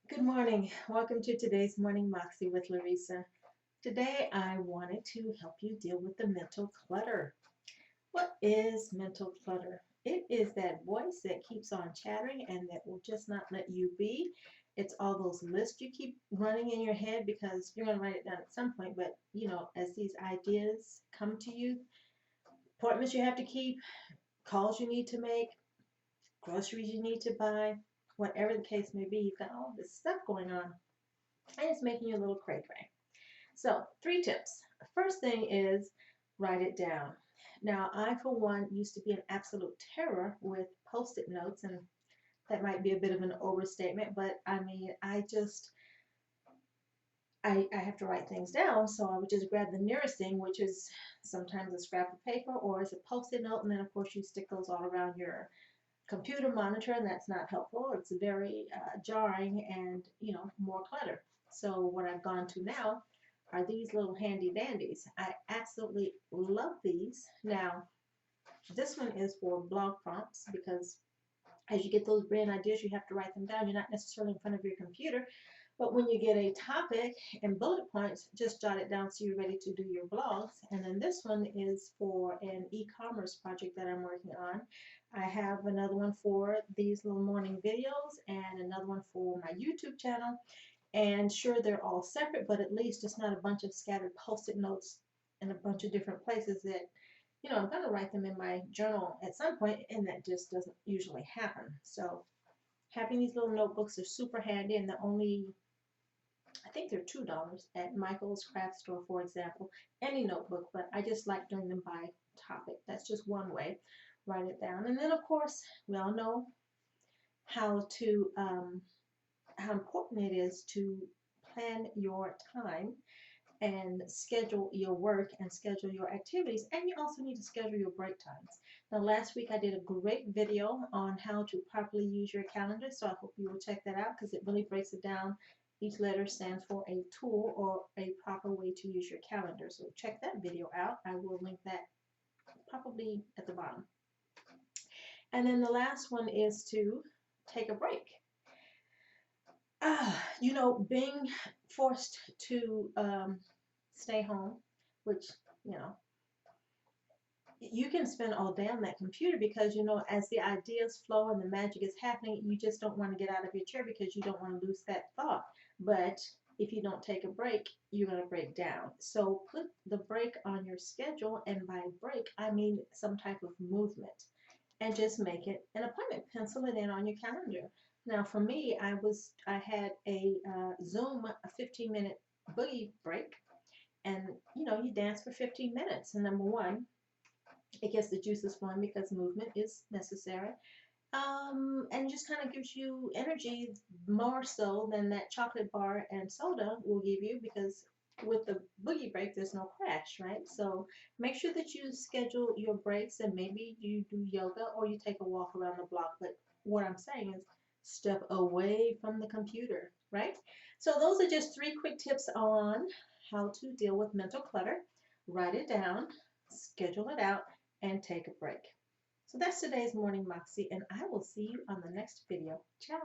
Good morning. Welcome to today's Morning Moxie with Larisa. Today I wanted to help you deal with the mental clutter. What is mental clutter? It is that voice that keeps on chattering and that will just not let you be. It's all those lists you keep running in your head because you're going to write it down at some point, but as these ideas come to you, appointments you have to keep, calls you need to make, groceries you need to buy, whatever the case may be, you've got all this stuff going on and it's making you a little cray cray. So, three tips. First thing is write it down. Now, I, for one, used to be an absolute terror with post it notes, and that might be a bit of an overstatement, but I mean, I have to write things down, so I would just grab the nearest thing, which is sometimes a scrap of paper or it's a post it note, and then, of course, you stick those all around your computer monitor, and that's not helpful. It's very jarring and, more clutter. So, what I've gone to now are these little handy dandies. I absolutely love these. Now, this one is for blog prompts because as you get those brand ideas, you have to write them down. You're not necessarily in front of your computer, but when you get a topic and bullet points, just jot it down so you're ready to do your blogs. And then this one is for an e-commerce project that I'm working on. I have another one for these little morning videos and another one for my YouTube channel. And sure, they're all separate, but at least it's not a bunch of scattered post-it notes in a bunch of different places that, I'm going to write them in my journal at some point, and that just doesn't usually happen. So having these little notebooks are super handy, and I think they're $2 at Michael's craft store, for example, any notebook, but I just like doing them by topic. That's just one way. Write it down. And then, of course, we all know how to how important it is to plan your time and schedule your work and schedule your activities, and you also need to schedule your break times. Now, last week I did a great video on how to properly use your calendar, so I hope you will check that out because it really breaks it down. Each letter stands for a tool or a proper way to use your calendar, so check that video out. I will link that probably at the bottom. And then the last one is to take a break. Being forced to stay home, which, you know, you can spend all day on that computer because, as the ideas flow and the magic is happening, you just don't want to get out of your chair because you don't want to lose that thought. But if you don't take a break, you're going to break down. So put the break on your schedule, and by break, I mean some type of movement, and just make it an appointment. Pencil it in on your calendar. Now, for me, I had a Zoom, a 15-minute boogie break, and you dance for 15 minutes. And number one, it gets the juices flowing because movement is necessary, and just kind of gives you energy more so than that chocolate bar and soda will give you because with the boogie break there's no crash, right? So make sure that you schedule your breaks and maybe you do yoga or you take a walk around the block. But what I'm saying is step away from the computer, right? So those are just three quick tips on how to deal with mental clutter. Write it down, schedule it out, and take a break. So that's today's Morning Moxie, and I will see you on the next video. Ciao.